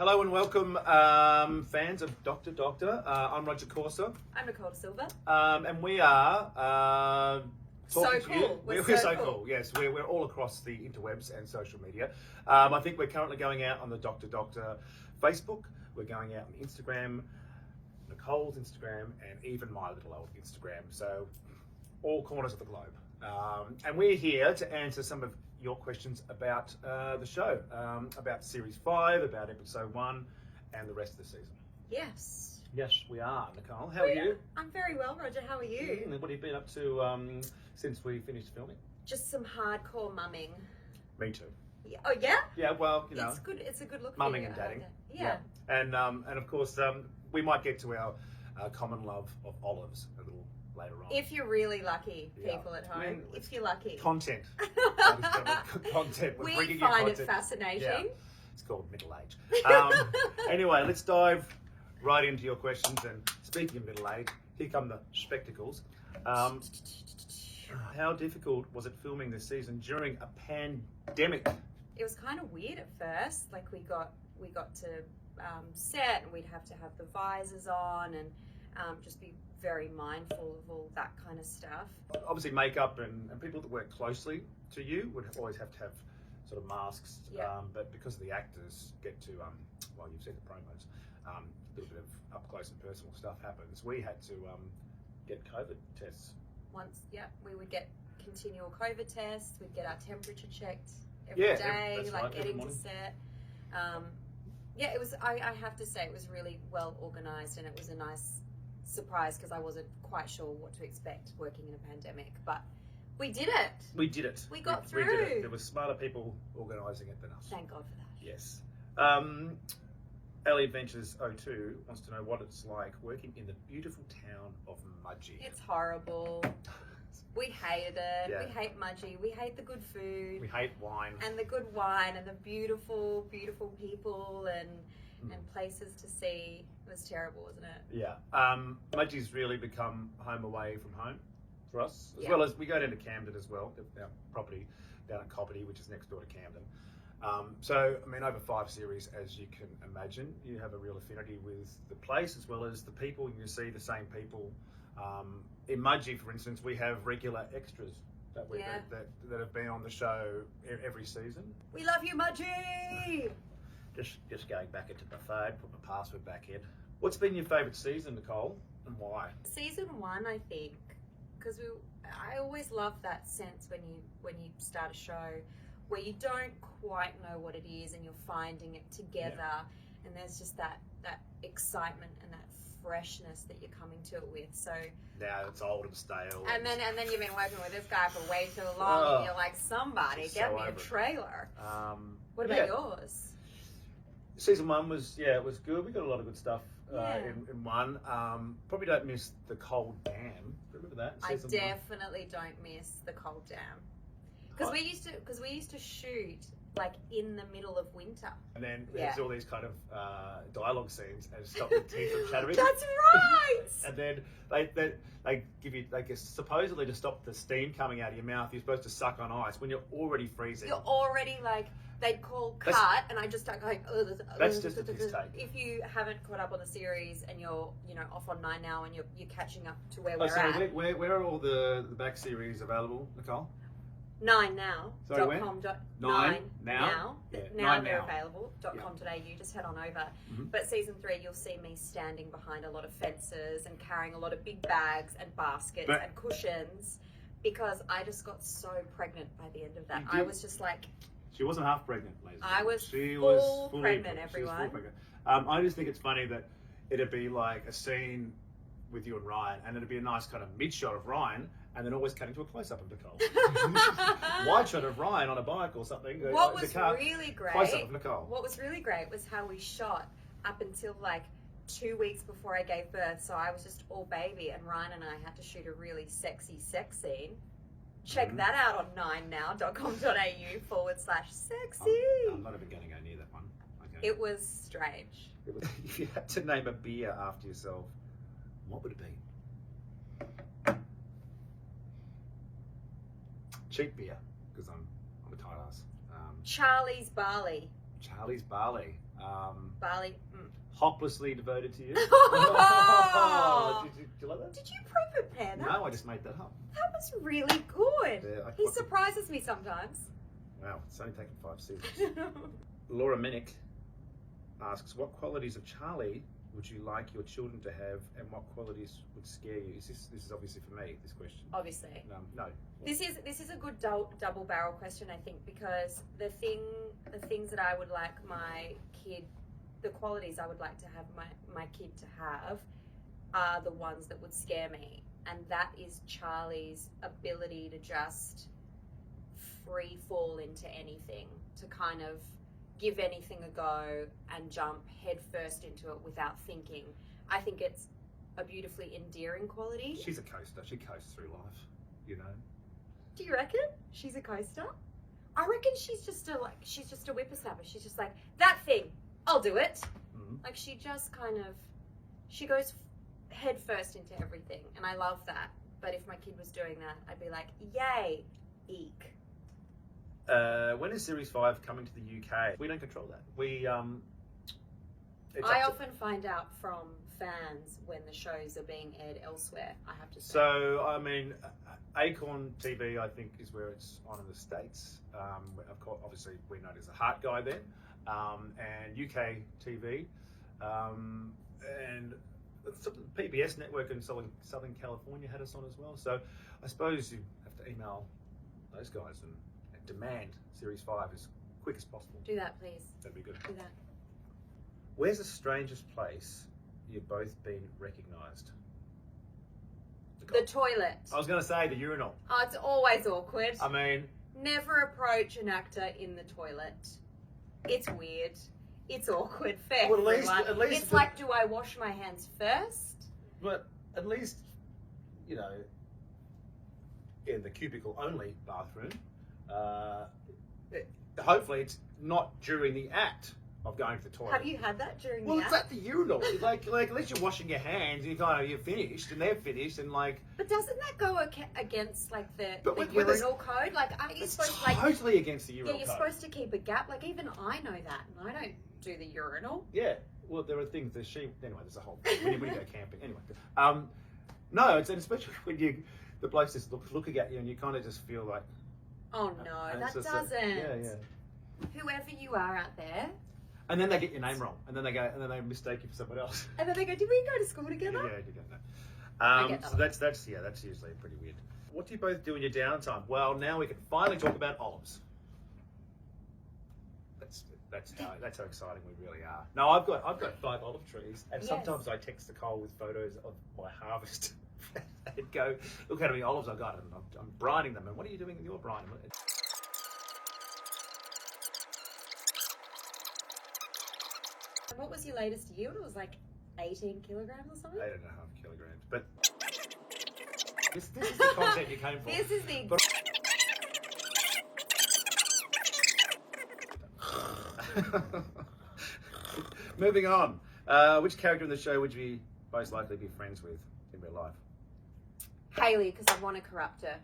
Hello and welcome, fans of Doctor. I'm Roger Corser. I'm Nicole Silver. And we are talking So to you. cool. We're We're so so cool. Yes, we're all across the interwebs and social media. I think we're currently going out on the Doctor Facebook. We're going out on Instagram, Nicole's Instagram, and even my little old Instagram. So all corners of the globe. And we're here to answer some of your questions about the show, about Series 5, about Episode 1, and the rest of the season. Yes. Yes, we are, Nicole. How are you? I'm very well, Roger. How are you? What have you been up to since we finished filming? Just some hardcore mumming. Me too. Yeah. Oh yeah. Yeah, well, you know, It's good. It's a good look. mumming for you. and dating. Yeah. And of course, we might get to our common love of olives a little later on. If you're really lucky, Yeah. people at home. I mean, if you're lucky. Content. Content. We're We bringing you find content. it fascinating. Yeah. It's called middle age. Anyway, let's dive right into your questions. And speaking of middle age, here come the spectacles. How difficult was it filming this season during a pandemic? It was kind of weird at first. Like we got to set, and we'd have to have the visors on, and just be very mindful of all that kind of stuff. Obviously, makeup and people that work closely to you would always have to have sort of masks. Yeah. But because the actors get to, well, you've seen the promos, a little bit of up close and personal stuff happens. We had to get COVID tests. We would get continual COVID tests. We'd get our temperature checked Yeah, every day, that's like right, every getting to morning. set. It was. I have to say, it was really well organised, and it was a nice surprise because I wasn't quite sure what to expect working in a pandemic. But we did it. We did it. We got We through. did it. There were smarter people organising it than us. Thank God for that. Yes. Ellie Adventures 02 wants to know what it's like working in the beautiful town of Magi. It's horrible. We hated it. Yeah. We hate Magi. We hate the good food. We hate wine. And the good wine and the beautiful, beautiful people and places to see. It was terrible, wasn't it? Yeah. Magi's really become home away from home for us, as Yeah. well as we go down to Camden as well, our property down at Coppity, which is next door to Camden. So, I mean, over 5 series, as you can imagine, you have a real affinity with the place as well as the people. You see the same people. In Magi, for instance, we have regular extras that have been on the show every season. We love you, Magi! Just going back into my phone, put my password back in. What's been your favourite season, Nicole, and why? Season 1, I think, because I always love that sense when you start a show where you don't quite know what it is and you're finding it together, and there's just that excitement and that freshness that you're coming to it with. So now it's old and stale. And then you've been working with this guy for way too long, and you're like, somebody Just get so me a over it. trailer. What yeah. about yours? Season 1 was it was good. We got a lot of good stuff Yeah. in one. Probably don't miss the cold dam. Remember that? I Season 1? definitely don't miss the cold dam because we used to shoot like in the middle of winter. And then there's all these kind of dialogue scenes and stop the teeth from chattering. That's right. And then they give you supposedly to stop the steam coming out of your mouth, you're supposed to suck on ice when you're already freezing. You're already like, they'd call cut, and I just start going. That's just a piss take. If you haven't caught up on the series and you're off on 9 now and you're catching up to where Oh, we're sorry, at. where are all the back series available, Nicole? 9 now. Sorry, where? .com. 9 now? Yeah, Now 9 they're now. available. .com.au. Just head on over. Mhm. But season 3, you'll see me standing behind a lot of fences and carrying a lot of big bags and baskets and cushions because I just got so pregnant by the end of that. I was just like. She wasn't half pregnant, ladies. I was she full was fully pregnant, She was everyone. full pregnant. I just think it's funny that it'd be like a scene with you and Ryan, and it'd be a nice kind of mid shot of Ryan, and then always cutting to a close up of Nicole. Wide shot of Ryan on a bike or something. What was really great? Close up of Nicole. What was really great was how we shot up until like 2 weeks before I gave birth. So I was just all baby, and Ryan and I had to shoot a really sexy sex scene. Check that out on 9now.com.au/sexy. I'm not even going to go near that one. Okay. It was strange. If you had to name a beer after yourself, what would it be? Cheap beer, because I'm a tight ass. Charlie's Barley. Charlie's Barley. Barley. Hopelessly devoted to you. Oh! Did you like that? Did you pre-prepare that? No, I just made that up. That was really good. Yeah, He surprises me sometimes. Wow, it's only taken 5 seasons. Laura Minnick asks, what qualities of Charlie would you like your children to have, and what qualities would scare you? This is obviously for me, this question. Obviously. No. This is a good double barrel question, I think, because the things that I would like my kid, the qualities I would like to have my kid to have, are the ones that would scare me, and that is Charlie's ability to just free fall into anything, to kind of give anything a go and jump head first into it without thinking. I think it's a beautifully endearing quality. She's a coaster. She coasts through life, you know. Do you reckon she's a coaster? I reckon she's just a whippersnapper. She's just like, that thing, I'll do it. Mm-hmm. Like she just kind of, she goes head first into everything, and I love that. But if my kid was doing that, I'd be like, yay, eek. When is Series 5 coming to the UK? We don't control that. I often find out from fans when the shows are being aired elsewhere, I have to say. So, I mean, Acorn TV, I think, is where it's on in the States. Of course, obviously, we're known as the Heart Guy then. And UK TV. And the PBS network in Southern California had us on as well. So, I suppose you have to email those guys and demand Series 5 as quick as possible. Do that, please. That'd be good. Do that. Where's the strangest place you've both been recognised? The toilet. I was going to say the urinal. Oh, it's always awkward. I mean... Never approach an actor in the toilet. It's weird. It's awkward for everyone. At least it's like, do I wash my hands first? But at least, you know, in the cubicle-only bathroom, hopefully it's not during the act of going to the toilet. Have you had that during the Well, act? it's at the urinal. like at least you're washing your hands and you're finished and they're finished and like... But doesn't that go against like the when urinal code? Like, aren't you It's supposed to totally against the urinal you're code. supposed to keep a gap. Like even I know that, and I don't do the urinal. Yeah. Well, there are things that anyway, there's a whole when you go camping. Anyway, no, and especially when the bloke's just looking at you and you kind of just feel like... Oh no, and that it's doesn't. just yeah. Whoever you are out there. And then they get your name wrong, and then they mistake you for someone else. And then they go, "Did we go to school together?" Yeah, you get that. I get that so that's usually pretty weird. What do you both do in your downtime? Well, now we can finally talk about olives. That's how exciting we really are. No, I've got 5 olive trees, and sometimes I text Nicole with photos of my harvest. And go, look how many olives I've got, and I'm brining them. And what are you doing in your brine? What was your latest yield? It was like 18 kilograms or something? 8.5 kilograms. But this is the content you came for. This is the... Moving on. Which character in the show would you most likely be friends with in real life? Hayley, because I want to corrupt her.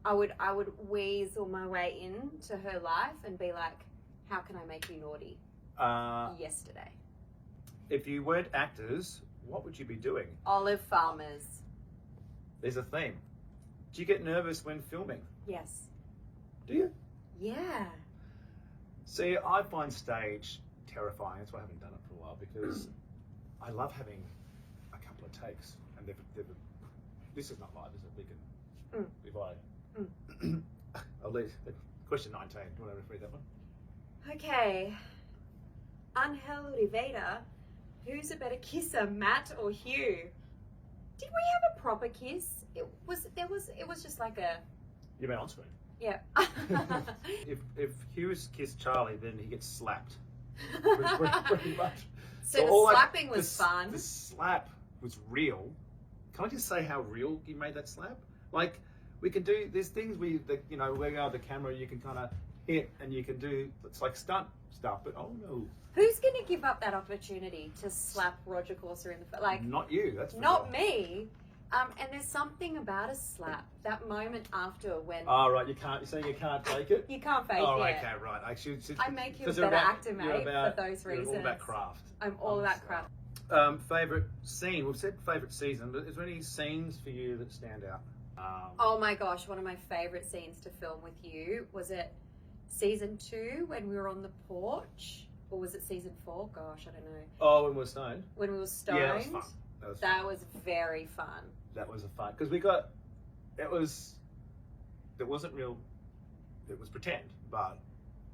I would weasel my way into her life and be like, how can I make you naughty? Yesterday. If you weren't actors, what would you be doing? Olive farmers. There's a theme. Do you get nervous when filming? Yes. Do you? Yeah. See, I find stage terrifying. That's why I haven't done it for a while, because I love having a couple of takes. And this is not live, is it? We can... If I... I'll leave. Question 19. Do you want to read that one? Okay. Angel Rivera, who's a better kisser, Matt or Hugh? Did we have a proper kiss? It was just like a... You mean on screen? Yeah. If Hugh's kissed Charlie, then he gets slapped. Pretty much. So the slapping was fun. The slap was real. Can I just say how real you made that slap? Like, we can do... There's things where we have the camera, you can kind of hit and you can do... It's like stunt stuff, but oh no. Who's going to give up that opportunity to slap Rodger Corser in the face? Like, not you. That's for not sure. me. And there's something about a slap. That moment after when Oh, right, you can't. You're saying you can't take it. you can't fake Oh, it. okay, right. Actually, I make you a 'cause better you're about- actor, you're mate, about- for those reasons. You're all about craft. I'm all about crap. Favorite scene. We've said favorite season, but is there any scenes for you that stand out? Oh my gosh, one of my favourite scenes to film with you was it season 2 when we were on the porch, or was it season 4? Gosh, I don't know. Oh, when we're stoned. When we were stoned. Yeah, that was fun. That was very fun. That was a fun because we got. It wasn't real. It was pretend, but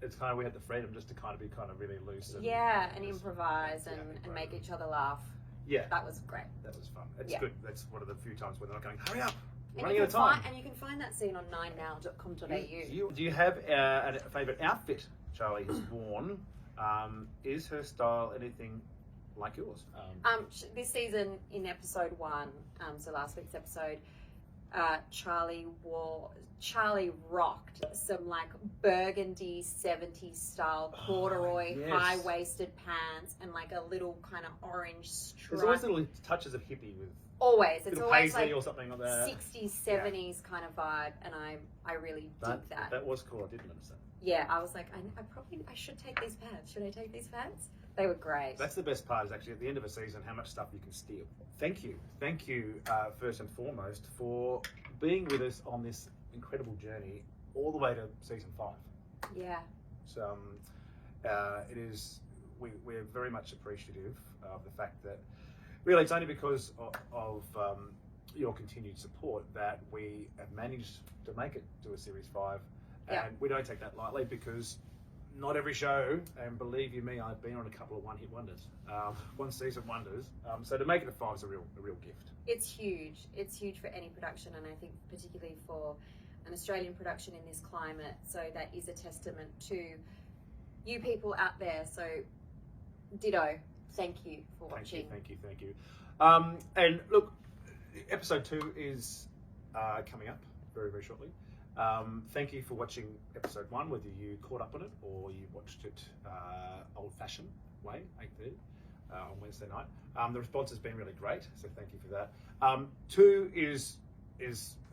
it's kind of we had the freedom just to kind of be really loose. And, And improvise and make each other laugh. Yeah, that was great. That was fun. It's Yeah. good. That's one of the few times when they're not going, hurry up, we're And running you, out of can time. and you can find that scene on 9now.com.au. Do you have a favourite outfit Charlie has worn? Is her style anything like yours? This season in episode 1, so last week's episode, Charlie rocked some like burgundy 70s style corduroy yes. high-waisted pants and like a little kind of orange stripe. There's always little touches of hippie with Always. It's little always paisley like or something like that. 60s, 70s kind of vibe, and I really dig that. That was cool. I didn't notice that. Yeah, I was like, I should take these pants. Should I take these pants? They were great. That's the best part, is actually at the end of a season how much stuff you can steal. Thank you first and foremost for being with us on this incredible journey all the way to season 5. Yeah. So it is. We're very much appreciative of the fact that really it's only because of your continued support that we have managed to make it to a series 5. And we don't take that lightly because not every show, and believe you me, I've been on a couple of one-hit wonders, one season wonders. So to make it a 5 is a real gift. It's huge. It's huge for any production, and I think particularly for an Australian production in this climate. So that is a testament to you people out there. So ditto. Thank you for watching. Thank you. And look, episode 2 is coming up very, very shortly. Thank you for watching episode 1, whether you caught up on it or you watched it old-fashioned way, 8:30 on Wednesday night. The response has been really great, so thank you for that. 2 is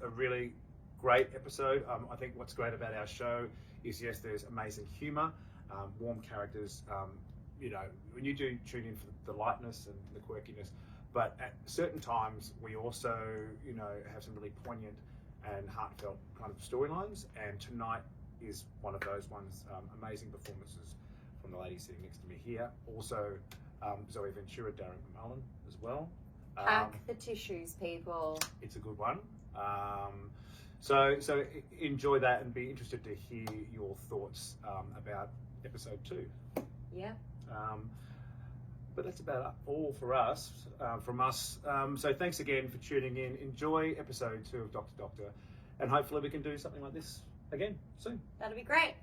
a really great episode. I think what's great about our show is, yes, there's amazing humour, warm characters. When you do tune in for the lightness and the quirkiness, but at certain times we also, have some really poignant and heartfelt kind of storylines, and tonight is one of those ones. Amazing performances from the lady sitting next to me here. Also, Zoe Ventura, Darren Mullen as well. Pack the tissues, people. It's a good one. So enjoy that and be interested to hear your thoughts about episode 2. Yeah. But that's about all for us, from us. So thanks again for tuning in. Enjoy episode 2 of Doctor, and hopefully we can do something like this again soon. That'll be great.